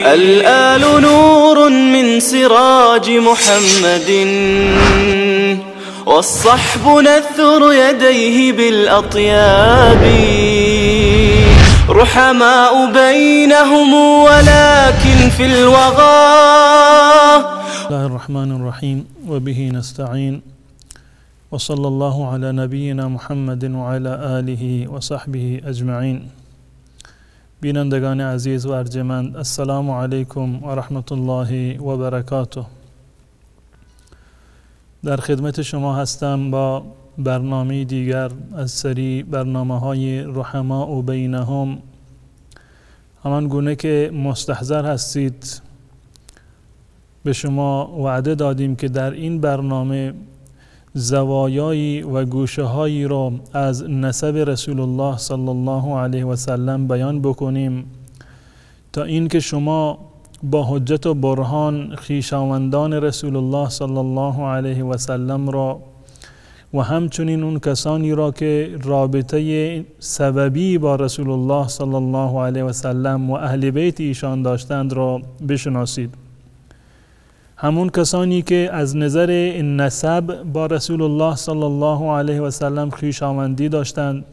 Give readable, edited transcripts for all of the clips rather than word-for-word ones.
الآل نور من سراج محمد، والصحب نثر يديه بالأطياب، رحماء بينهم ولكن في الوغى. بسم الله الرحمن الرحیم و به نستعین و صلی الله علی نبینا محمد و علی آله و صحبه اجمعین. بینندگان عزیز و ارجمند، السلام علیکم و رحمت الله و برکاته. در خدمت شما هستم با برنامه دیگر از سری برنامه‌های رحماء و بینهم. همان گونه که مستحضر هستید به شما وعده دادیم که در این برنامه زوایایی و گوشه‌هایی را از نسب رسول الله صلی الله علیه و سلم بیان بکنیم تا اینکه شما با حجت و برهان خویشاوندان رسول الله صلی الله علیه و سلم را و همچنین اون کسانی را که رابطه سببی با رسول الله صلی الله علیه و سلم و اهل بیت ایشان داشتند را بشناسید. همون کسانی که از نظر نسب با رسول الله صلی الله علیه و سلم خویشاوندی داشتند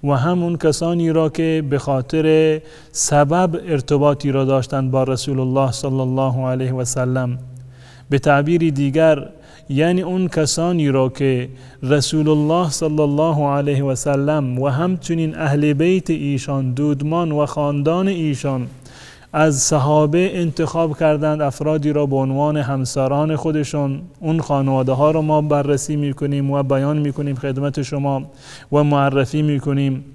و همون کسانی را که به خاطر سبب ارتباطی را داشتند با رسول الله صلی الله علیه و سلم. به تعبیری دیگر یعنی اون کسانی را که رسول الله صلی الله علیه و سلم و همچنین اهل بیت ایشان، دودمان و خاندان ایشان از صحابه انتخاب کردند، افرادی را به عنوان همسران خودشون. اون خانواده ها را ما بررسی میکنیم و بیان میکنیم خدمت شما و معرفی میکنیم،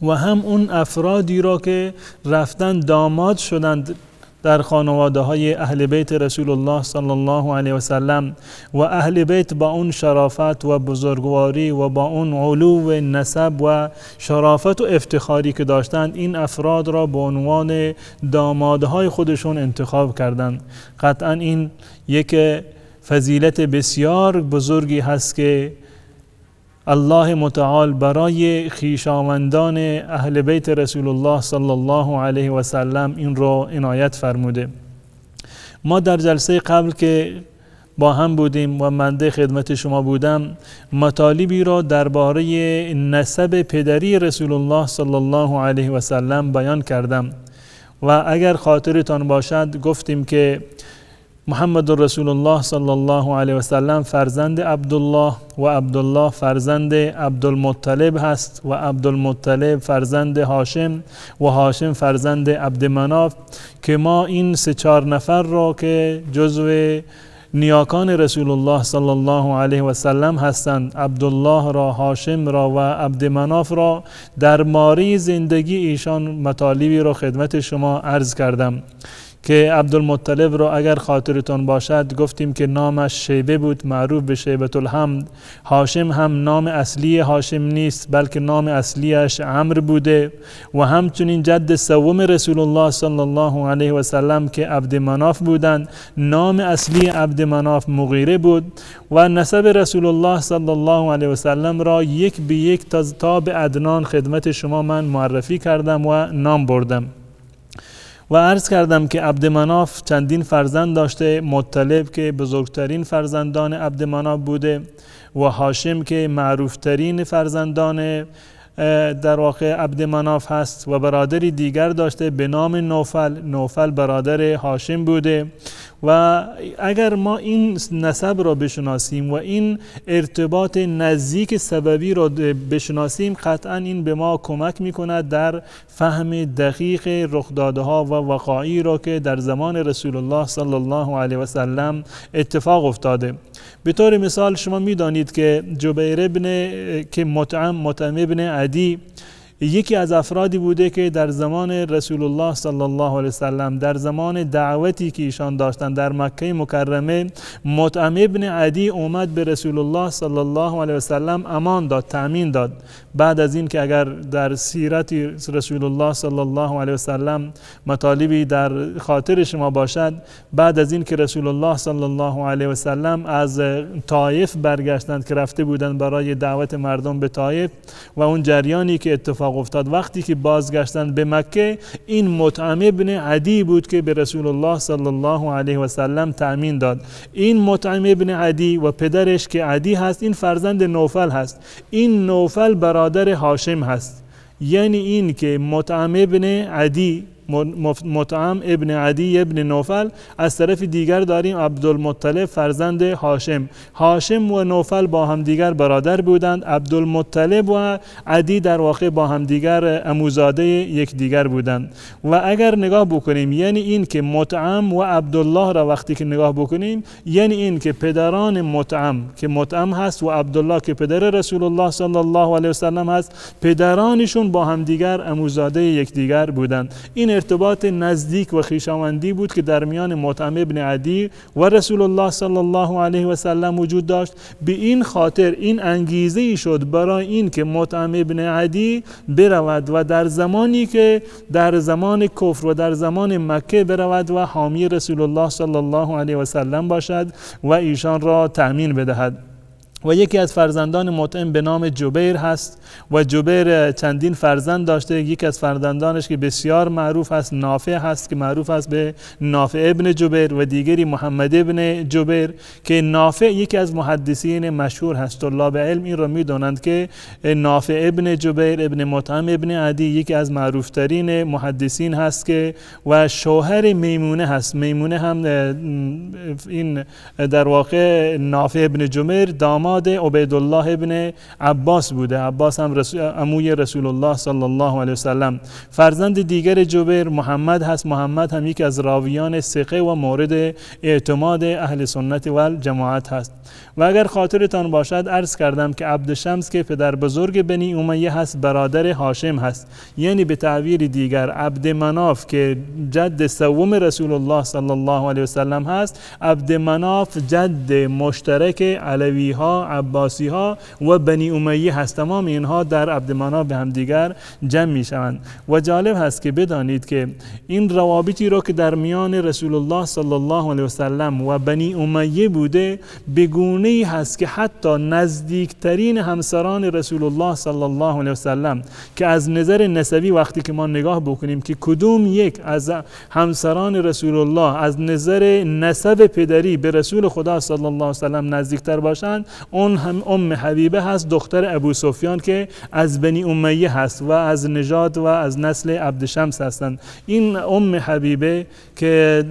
و هم اون افرادی را که رفتن داماد شدند در خانواده های اهل بیت رسول الله صلی الله علیه و سلم، و اهل بیت با اون شرافت و بزرگواری و با اون علو نسب و شرافت و افتخاری که داشتند، این افراد را به عنوان دامادهای خودشون انتخاب کردند. قطعا این یک فضیلت بسیار بزرگی هست که الله متعال برای خویشاوندان اهل بیت رسول الله صلی الله علیه و سلم این رو عنایت فرموده. ما در جلسه قبل که با هم بودیم و منده خدمت شما بودم، مطالبی را درباره نسب پدری رسول الله صلی الله علیه و سلم بیان کردم و اگر خاطرتان باشد گفتیم که محمد رسول الله صلی الله علیه و سلم فرزند عبدالله و عبدالله فرزند عبدالمطلب هست و عبدالمطلب فرزند هاشم و هاشم فرزند عبدمناف، که ما این 3-4 نفر را که جزو نیاکان رسول الله صلی الله علیه و سلم هستند، عبدالله را، هاشم را و عبدمناف را، در ماری زندگی ایشان مطالبی را خدمت شما عرض کردم که عبدالمطلب را اگر خاطرتان باشد گفتیم که نامش شیبه بود، معروف به شیبة الحمد. هاشم هم نام اصلی هاشم نیست بلکه نام اصلیش عمرو بوده، و همچنین جد سوم رسول الله صلی الله علیه و سلم که عبدمناف بودند، نام اصلی عبدمناف مغیره بود، و نسب رسول الله صلی الله علیه و سلم را یک به یک تا به عدنان خدمت شما من معرفی کردم و نام بردم و عرض کردم که عبدمناف چندین فرزند داشته، مطلب که بزرگترین فرزندان عبدمناف بوده و هاشم که معروفترین فرزندان در واقع عبدمناف هست، و برادری دیگر داشته به نام نوفل. نوفل برادر هاشم بوده. و اگر ما این نسب را بشناسیم و این ارتباط نزدیک سببی را بشناسیم، قطعا این به ما کمک میکند در فهم دقیق رخدادها و وقایعی را که در زمان رسول الله صلی الله علیه و سلم اتفاق افتاده. به طور مثال شما میدانید که جبیر که مطعم ابن عدی یکی از افرادی بوده که در زمان رسول الله صلی الله علیه وسلم، در زمان دعوتی که ایشان داشتند در مکه مکرمه، مطعم ابن عدی اومد به رسول الله صلی الله علیه وسلم امان داد، تأمین داد. بعد از این که اگر در سیرت رسول الله صلی الله علیه وسلم مطالبی در خاطر شما باشد، بعد از این که رسول الله صلی الله علیه وسلم از طائف برگشتند که رفته بودند برای دعوت مردم به طائف، و اون جریانی که اتفاق اتفاق افتاد. وقتی که بازگشتن به مکه، این مطعم ابن عدی بود که به رسول الله صلی الله علیه و سلم تأمین داد. این مطعم ابن عدی و پدرش که عدی هست، این فرزند نوفل هست. این نوفل برادر هاشم هست. یعنی این که مطعم ابن عدی، مطعم ابن عدی ابن نوفل، از طرف دیگر داریم عبدالمطلب فرزند هاشم. هاشم و نوفل با هم دیگر برادر بودند. عبدالمطلب و عدی در واقع با هم دیگر عموزاده یکدیگر بودند. و اگر نگاه بکنیم، یعنی این که مطعم و عبدالله را وقتی که نگاه بکنیم، یعنی این که پدران مطعم که مطعم هست و عبدالله که پدر رسول الله صلی الله علیه و سلم هست، پدرانشون با هم دیگر عموزاده یکدیگر بودند. این ارتباط نزدیک و خویشاوندی بود که در میان مطعم ابن عدی و رسول الله صلی الله علیه و سلم وجود داشت. به این خاطر این انگیزه ای شد برای این که مطعم ابن عدی برود و در زمانی که در زمان کفر و در زمان مکه برود و حامی رسول الله صلی الله علیه و سلم باشد و ایشان را تأمین بدهد. و یکی از فرزندان مطعم به نام جبیر هست و جبیر چندین فرزند داشته. یکی از فرزندانش که بسیار معروف است نافع هست که معروف است به نافع ابن جبیر و دیگری محمد ابن جبیر که نافع یکی از محدثین مشهور هست. طلاب علم این را میدونند که نافع ابن جبیر ابن مطعم ابن عدی یکی از معروفترین محدثین هست که و شوهر میمونه هست. میمونه هم این در واقع نافع ابن جبیر داماد عبیدالله ابن عباس بوده. عباس هم عموی رسول الله صلی الله علیه وسلم. فرزند دیگر جبیر محمد هست. محمد هم یکی از راویان ثقه و مورد اعتماد اهل سنت و الجماعت هست. و اگر خاطرتان باشد عرض کردم که عبدشمس که پدر بزرگ بنی امیه هست برادر هاشم هست. یعنی به تعبیر دیگر عبدمناف که جد سوم رسول الله صلی الله علیه وسلم هست، عبدمناف جد مشترک علوی ها، عباسی ها و بنی امیه هست. تمام اینها در عبدمناف به هم دیگر جمع می شوند. و جالب هست که بدانید که این روابطی را که در میان رسول الله صلی الله علیه وسلم و بنی امیه بوده به گونه‌ای هست که حتی نزدیکترین همسران رسول الله صلی الله علیه وسلم که از نظر نسبی وقتی که ما نگاه بکنیم که کدوم یک از همسران رسول الله از نظر نسب پدری به رسول خدا صلی الله علیه وسلم نزدیکتر باشند، اون هم ام حبیبه هست، دختر ابو سفیان که از بنی امیه هست و از نژاد و از نسل عبدشمس هستند. این ام حبیبه که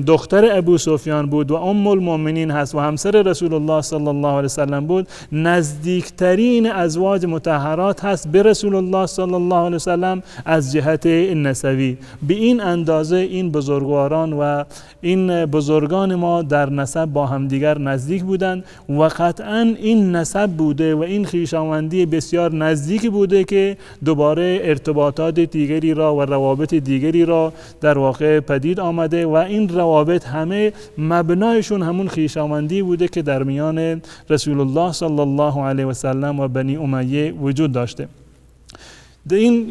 دختر ابو سفیان بود و ام المؤمنین هست و همسر رسول الله صلی الله علیه وسلم بود، نزدیکترین ازواج مطهرات هست به رسول الله صلی الله علیه وسلم از جهت نسبی. به این اندازه این بزرگواران و این بزرگان ما در نسب با همدیگر نزدیک بودند و قطعا این نسب بوده و این خویشاوندی بسیار نزدیک بوده که دوباره ارتباطات دیگری را و روابط دیگری را در واقع پدید آمده و این روابط همه مبنایشون همون خویشاوندی بوده که در میان رسول الله صلی الله علیه و سلم و بنی امیه وجود داشته. این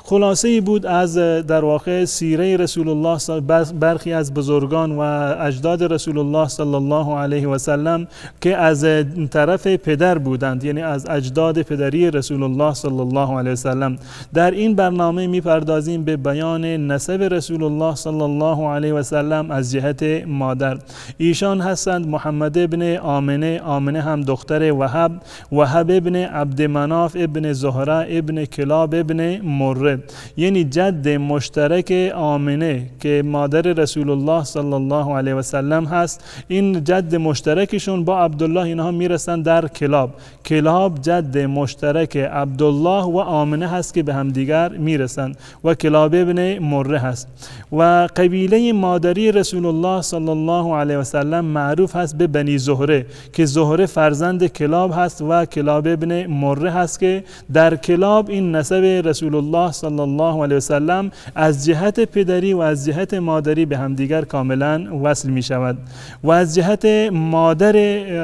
خلاصه‌ای بود از در واقع سیره رسول الله، برخی از بزرگان و اجداد رسول الله صلی الله علیه و سلم که از طرف پدر بودند، یعنی از اجداد پدری رسول الله صلی الله علیه و سلم. در این برنامه میپردازیم به بیان نسب رسول الله صلی الله علیه و سلم از جهت مادر. ایشان هستند محمد ابن آمنه، آمنه هم دختر وهب، وهب ابن عبدمناف ابن زهره ابن کلاب ابن مره، یعنی جد مشترک آمنه که مادر رسول الله صلی الله علیه و سلم هست. این جد مشترکشون با عبدالله اینها میرسن در کلاب. کلاب جد مشترک عبدالله و آمنه هست که به همدیگر میرسن و کلاب ابن مره هست. و قبیله مادری رسول الله صلی الله علیه و سلم معروف هست به بنی زهره که زهره فرزند کلاب هست و کلاب ابن مره هست که در کلاب این نسب رسول الله صلی صلی الله علیه و سلم از جهت پدری و از جهت مادری به همدیگر کاملا وصل می شود. و از جهت مادر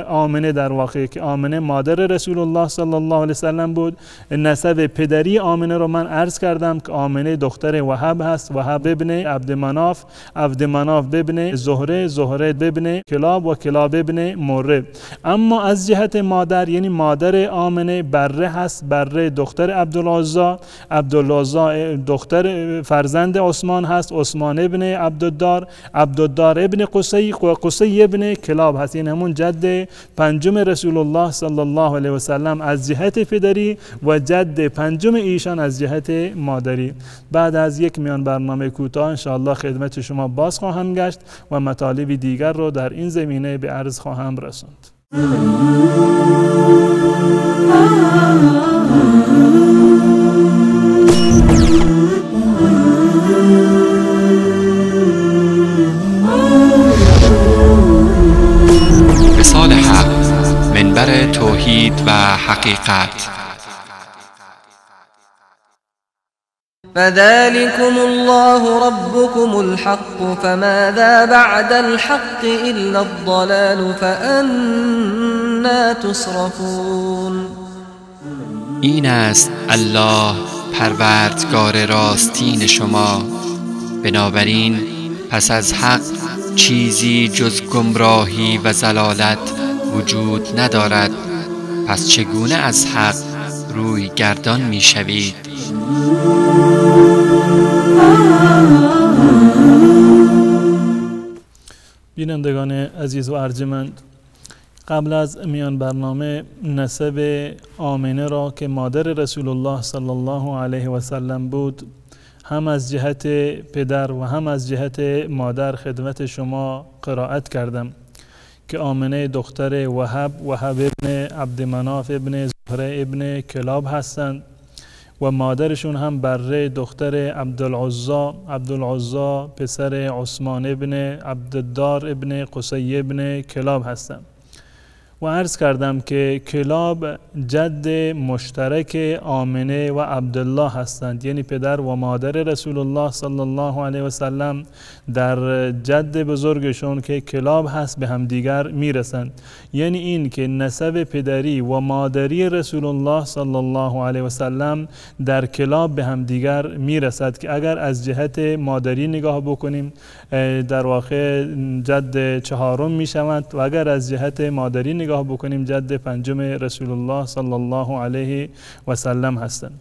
آمنه، در واقع که آمنه مادر رسول الله صلی الله علیه و سلم بود، نسب پدری آمنه رو من عرض کردم که آمنه دختر وهب هست، وهب ابن عبدمناف، عبدمناف ابن زهره، زهره ابن کلاب و کلاب ابن مره. اما از جهت مادر، یعنی مادر آمنه بره هست، بره دختر عبدالعزا، عبدالعزا دختر فرزند عثمان هست، عثمان ابن عبدالدار، عبدالدار ابن قصی و قصی ابن کلاب هست. یعنی همون جد پنجم رسول الله صلی الله علیه و سلم از جهت پدری و جد پنجم ایشان از جهت مادری. بعد از یک میان برنامه کوتاه انشاءالله خدمت شما باز خواهم گشت و مطالب دیگر رو در این زمینه به عرض خواهم رسوند. وصال حق، منبر توحید و حقیقت. فذلكم الله ربكم الحق فماذا بعد الحق إلا الضلال فأنا تصرفون. این است الله پروردگار راستین شما، بنابراین پس از حق چیزی جز گمراهی و ضلالت وجود ندارد. پس چگونه از حق روی گردان می شوید؟ بینندگان عزیز و ارجمند، قبل از میان برنامه نسب آمنه را که مادر رسول الله صلی الله علیه و سلم بود، هم از جهت پدر و هم از جهت مادر خدمت شما قرائت کردم که آمنه دختر وهب ابن عبدمناف ابن زهره ابن کلاب هستند و مادرشون هم بره دختر عبدالعزا پسر عثمان ابن عبدالدار ابن قصی ابن کلاب هستند. و عرض کردم که کلاب جد مشترک آمنه و عبدالله هستند، یعنی پدر و مادر رسول الله صلی الله علیه و سلم در جد بزرگشون که کلاب هست به همدیگر میرسند. یعنی این که نسب پدری و مادری رسول الله صلی الله علیه و سلم در کلاب به همدیگر میرسد که اگر از جهت مادری نگاه بکنیم در واقع جد چهارم میشوند و اگر از جهت مادری نگاه بکنیم جد پنجم رسول الله صلی الله علیه و سلم هستند.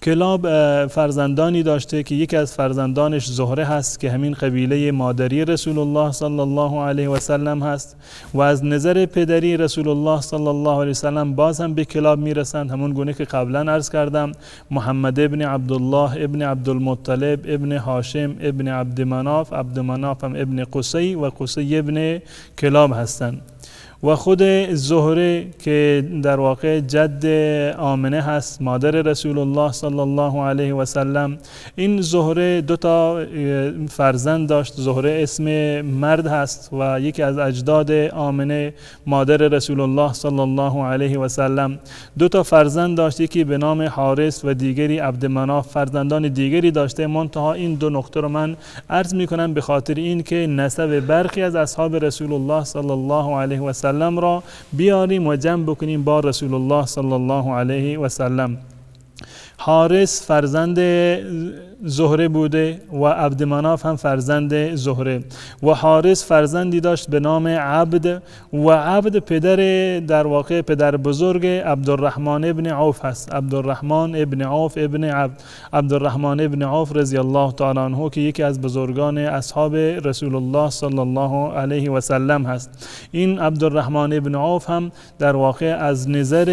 کلاب فرزندانی داشته که یکی از فرزندانش زهره هست که همین قبیله مادری رسول الله صلی الله علیه و سلم هست و از نظر پدری رسول الله صلی الله علیه و سلم باز هم به کلاب میرسند، همون گونه که قبلا عرض کردم محمد ابن عبدالله ابن عبدالمطلب ابن هاشم ابن عبدمناف، عبدمناف هم ابن قصی و قصی ابن کلاب هستند. و خود زهره که در واقع جد آمنه هست مادر رسول الله صلی الله علیه و سلم، این زهره دو تا فرزند داشت. زهره اسم مرد هست و یکی از اجداد آمنه مادر رسول الله صلی الله علیه و سلم دو تا فرزند داشت، یکی به نام حارث و دیگری عبدمناف. فرزندان دیگری داشته، منتها این دو نقطه رو من عرض می کنم به خاطر این که نسب برخی از اصحاب رسول الله صلی الله علیه و سلم را بیاریم و جمع بکنیم با رسول الله صلی الله علیه و سلم. حارث فرزند زهره بوده و عبدمناف هم فرزند زهره و حارث فرزندی داشت به نام عبد و عبد پدر در واقع پدر بزرگ عبدالرحمن ابن عوف هست. عبدالرحمن ابن عوف ابن عبدالرحمن ابن عوف رضی الله تعالی عنه که یکی از بزرگان اصحاب رسول الله صلی الله علیه و سلم هست. این عبدالرحمن ابن عوف هم در واقع از نظر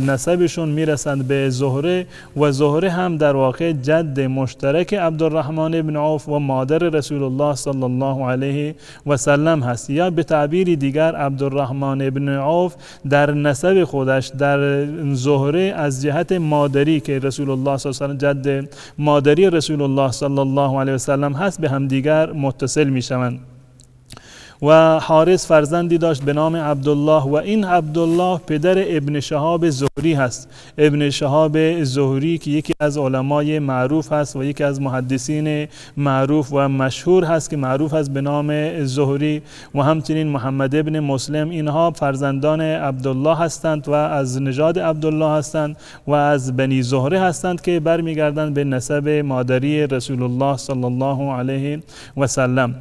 نسبشون میرسند به زهره و زهره هم در واقع جد مشترک عبدالرحمن ابن عوف و مادر رسول الله صلی الله علیه و سلم هست. یا به تعبیر دیگر عبدالرحمن ابن عوف در نسب خودش در زهره از جهت مادری که رسول الله صلی الله علیه و سلم جد مادری رسول الله صلی الله علیه و سلم هست به همدیگر متصل می شوند. و حارث فرزندی داشت به نام عبدالله و این عبدالله پدر ابن شهاب زهری هست. ابن شهاب زهری که یکی از علمای معروف هست و یکی از محدثین معروف و مشهور هست که معروف هست به نام زهری، و همچنین محمد ابن مسلم، اینها فرزندان عبدالله هستند و از نژاد عبدالله هستند و از بنی زهره هستند که برمیگردند به نسب مادری رسول الله صلی الله علیه و سلم.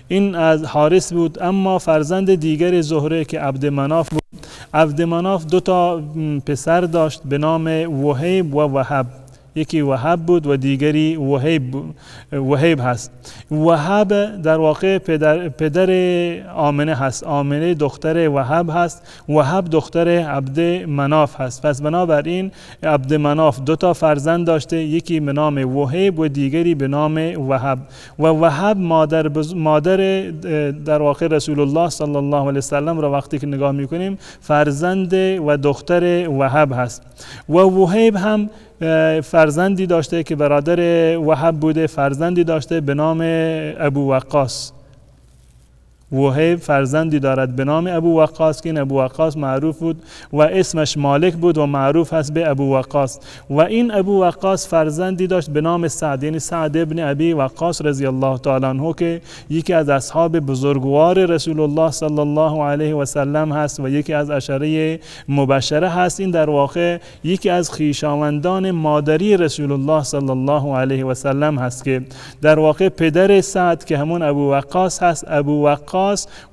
این از حارث بود. اما فرزند دیگر زهره که عبد مناف بود، عبد مناف 2 پسر داشت به نام وهیب و وهب. یکی وهب بود و دیگری وهیب هست. وهب در واقع پدر آمنه هست. آمنه دختر وهب هست. وهب دختر عبد مناف هست. پس بنابراین عبد مناف 2 فرزند داشته، یکی به نام وهیب و دیگری به نام وهب. و وهب مادر در واقع رسول الله صلی الله علیه وسلم را وقتی که نگاه میکنیم فرزند و دختر وهب هست. و وهیب هم فرزندی داشته که برادر وهب بوده، فرزندی داشته به نام ابو وقاص. وهیب فرزندی دارد به نام ابو وقاص که این ابو وقاص معروف بود و اسمش مالک بود و معروف هست به ابو وقاص. و این ابو وقاص فرزندی داشت به نام سعد، یعنی سعد ابن ابی وقاص رضی الله تعالی عنه که یکی از اصحاب بزرگوار رسول الله صلی الله علیه و سلم هست و یکی از عشره مبشره هست. این در واقع یکی از خویشاوندان مادری رسول الله صلی الله علیه و سلم هست که در واقع پدر سعد که همون ابو وقاص هست، ابو وقاص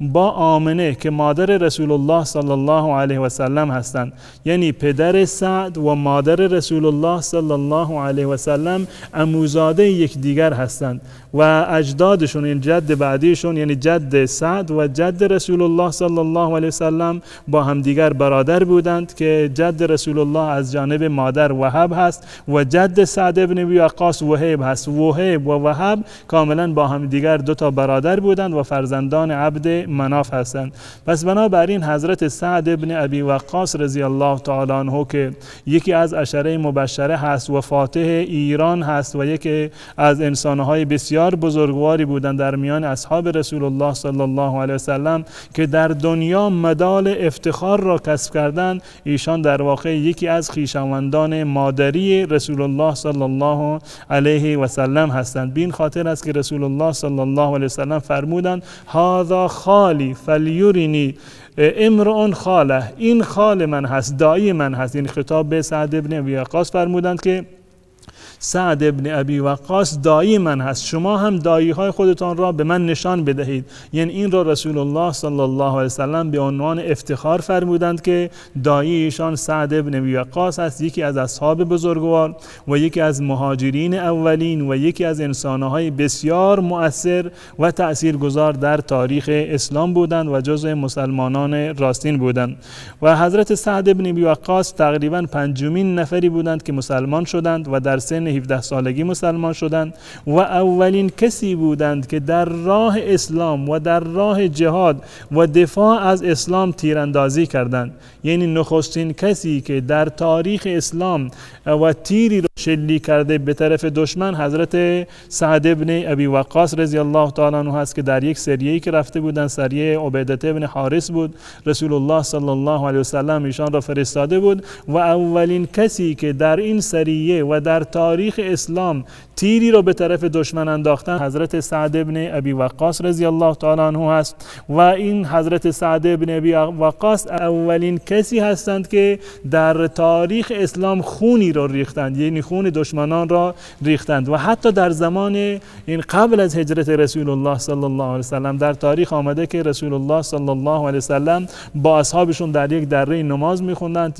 با آمنه که مادر رسول الله صلی الله علیه و سلم هستند. یعنی پدر سعد و مادر رسول الله صلی الله علیه و سلم عموزاده یکدیگر هستند و اجدادشون، این جد بعدیشون یعنی جد سعد و جد رسول الله صلی الله علیه و سلم با همدیگر برادر بودند که جد رسول الله از جانب مادر وهب هست و جد سعد ابن ابی وقاص وهیب هست. وهیب و وهب کاملا با همدیگر 2 برادر بودند و فرزندان عبد مناف هستند. پس بنابراین حضرت سعد ابن ابی وقاص رضی الله تعالی عنه که یکی از عشره مبشره هست و فاتح ایران هست و یکی از انسانهای بسیار بزرگواری بودند در میان اصحاب رسول الله صلی الله علیه و سلم که در دنیا مدال افتخار را کسب کردند، ایشان در واقع یکی از خویشاوندان مادری رسول الله صلی الله علیه و سلم هستند. بین خاطر است که رسول الله صلی الله علیه و سلم فرمودند هذا خالی فلیرینی امرؤ خاله، این خال من هست، دایی من هست. یعنی خطاب به سعد ابن ابی وقاص فرمودند که سعد ابن ابی وقاص دایی من هست، شما هم دایی های خودتان را به من نشان بدهید. یعنی این را رسول الله صلی الله علیه وسلم به عنوان افتخار فرمودند که دایی ایشان سعد ابن ابی وقاص است، یکی از اصحاب بزرگوار و یکی از مهاجرین اولین و یکی از انسانهای بسیار مؤثر و تاثیرگذار در تاریخ اسلام بودند و جزء مسلمانان راستین بودند. و حضرت سعد ابن ابی وقاص تقریبا 5مین نفری بودند که مسلمان شدند و در سن 17 سالگی مسلمان شدند و اولین کسی بودند که در راه اسلام و در راه جهاد و دفاع از اسلام تیراندازی کردند. یعنی نخستین کسی که در تاریخ اسلام و تیری رو شلیک کرده به طرف دشمن حضرت سعد ابن ابی وقاص رضی الله تعالی عنه هست که در یک سریه‌ای که رفته بودند، سریه عبیدة ابن حارث بود، رسول الله صلی الله علیه و سلم ایشان را فرستاده بود و اولین کسی که در این سریه و در تاریخ اسلام تیری رو به طرف دشمن انداختن حضرت سعد ابن ابی وقاص رضی الله تعالی عنه هست. و این حضرت سعد ابن ابی وقاص اولین کسی هستند که در تاریخ اسلام خونی رو ریختند، یعنی خون دشمنان را ریختند. و حتی در زمان این قبل از هجرت رسول الله صلی الله علیه وسلم در تاریخ آمده که رسول الله صلی الله علیه وسلم با اصحابشون در یک دره نماز می‌خوندند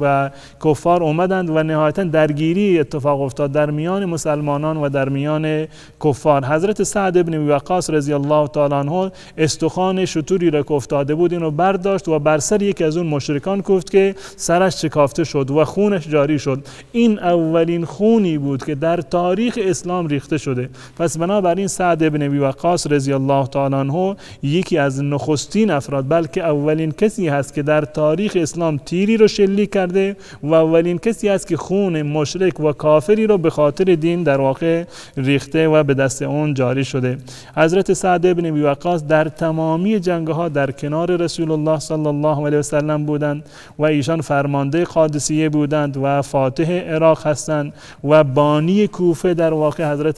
و کفار اومدند و نهایتا درگیری اتفاق افتاد در میان مسلمانان و در میان کفار. حضرت سعد ابن ابی وقاص رضی الله تعالی عنه استخوان شتوری را که افتاده بود اینو برداشت و بر سر یکی از اون مشرکان کوفت که سرش چکافته شد و خونش جاری شد. این اولین خونی بود که در تاریخ اسلام ریخته شده. پس بنابراین سعد ابن ابی وقاص رضی الله تعالی عنه یکی از نخستین افراد بلکه اولین کسی هست که در تاریخ اسلام تیری رو شلیک کرده و اولین کسی هست که خون مشرک و کافری رو به خاطر دین در واقع ریخته و به دست اون جاری شده. حضرت سعد بن ابی وقاص در تمامی جنگ‌ها در کنار رسول الله صلی الله علیه و سلم بودند و ایشان فرمانده قادسیه بودند و فاتح عراق هستند و بانی کوفه در واقع حضرت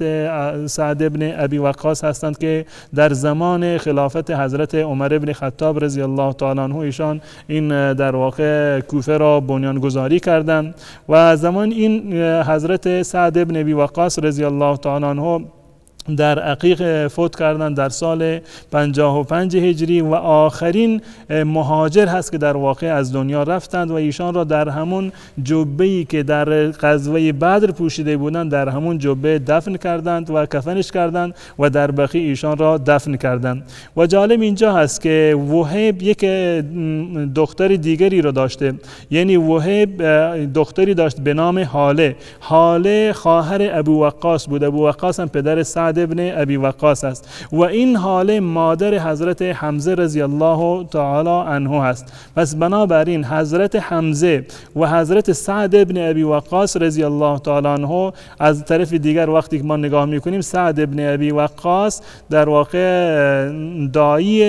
سعد بن ابی وقاص هستند که در زمان خلافت حضرت عمر بن خطاب رضی الله تعالی عنه ایشان این در واقع کوفه را بنیانگذاری کردند و زمان این حضرت سعد بن ابی وقاص رضی الله تعالی عنه در عقیق فوت کردن در سال 55 هجری و آخرین مهاجر هست که در واقع از دنیا رفتند و ایشان را در همون جبه‌ای که در غزوه بدر پوشیده بودند در همون جبه دفن کردند و کفنش کردند و در بقیع ایشان را دفن کردند. و جالب اینجا هست که وهب یک دختر دیگری را داشته، یعنی وهب دختری داشت به نام حاله. حاله خواهر ابو وقاص بود. ابو وقاص هم پدر سعد ابن ابی وقاص است و این حاله مادر حضرت حمزه رضی الله تعالی عنه است. پس بنابراین حضرت حمزه و حضرت سعد ابن ابی وقاص رضی الله تعالی عنه از طرف دیگر وقتی که ما نگاه میکنیم سعد ابن ابی وقاص در واقع دایی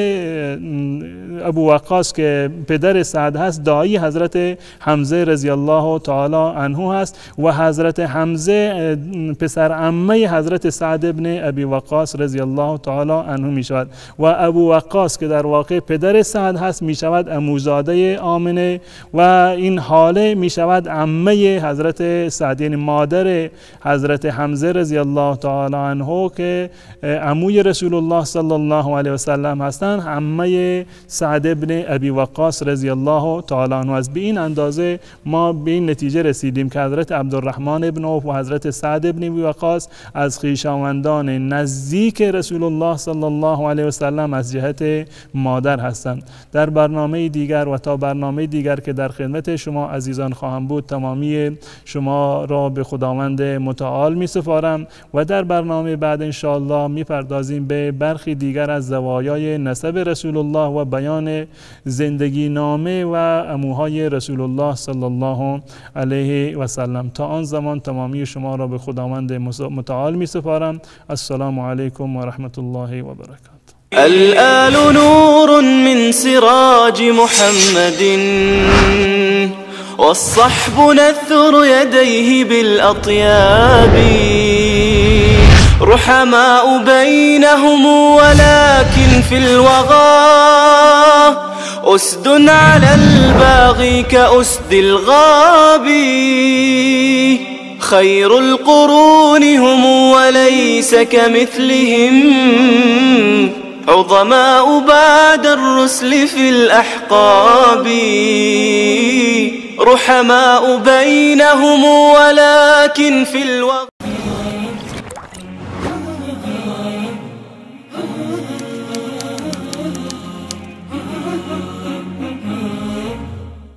ابو وقاص که پدر سعد هست دایی حضرت حمزه رضی الله تعالی عنه هست و حضرت حمزه پسر عمه حضرت سعد ابن ابی وقاص رضی الله تعالی عنه می شود و ابو وقاص که در واقع پدر سعد هست می شود عموزاده آمنه و این حاله می شود عمه حضرت سعد، یعنی مادر حضرت حمزه رضی الله تعالی عنه که عموی رسول الله صلی الله علیه و سلم هستند، عمه سعد ابن ابی وقاص رضی الله تعالی عنه است. به این اندازه ما به این نتیجه رسیدیم که حضرت عبدالرحمن ابن عوف و حضرت سعد ابن ابی وقاص از خویشاوندان نزدیک رسول الله صلی الله علیه و سلم از جهت مادر هستند. در برنامه دیگر و تا برنامه دیگر که در خدمت شما عزیزان خواهم بود، تمامی شما را به خداوند متعال می سپارم و در برنامه بعد ان شاء الله می پردازیم به برخی دیگر از زوایای نسب رسول الله و بیان زندگی نامه و اموهای رسول الله صلی الله علیه و سلم. تا آن زمان تمامی شما را به خداوند متعال می سپارم. السلام علیکم و رحمت الله و برکاته. الآل نور من سراج محمد والصحب نثر يديه بالأطياب رحماء بينهم ولكن في الوغى أسد على الباغي كأسد الغاب خير القرون هم وليس كمثلهم عظماء بعد الرسل في الأحقاب رحماء بينهم ولكن في الوغى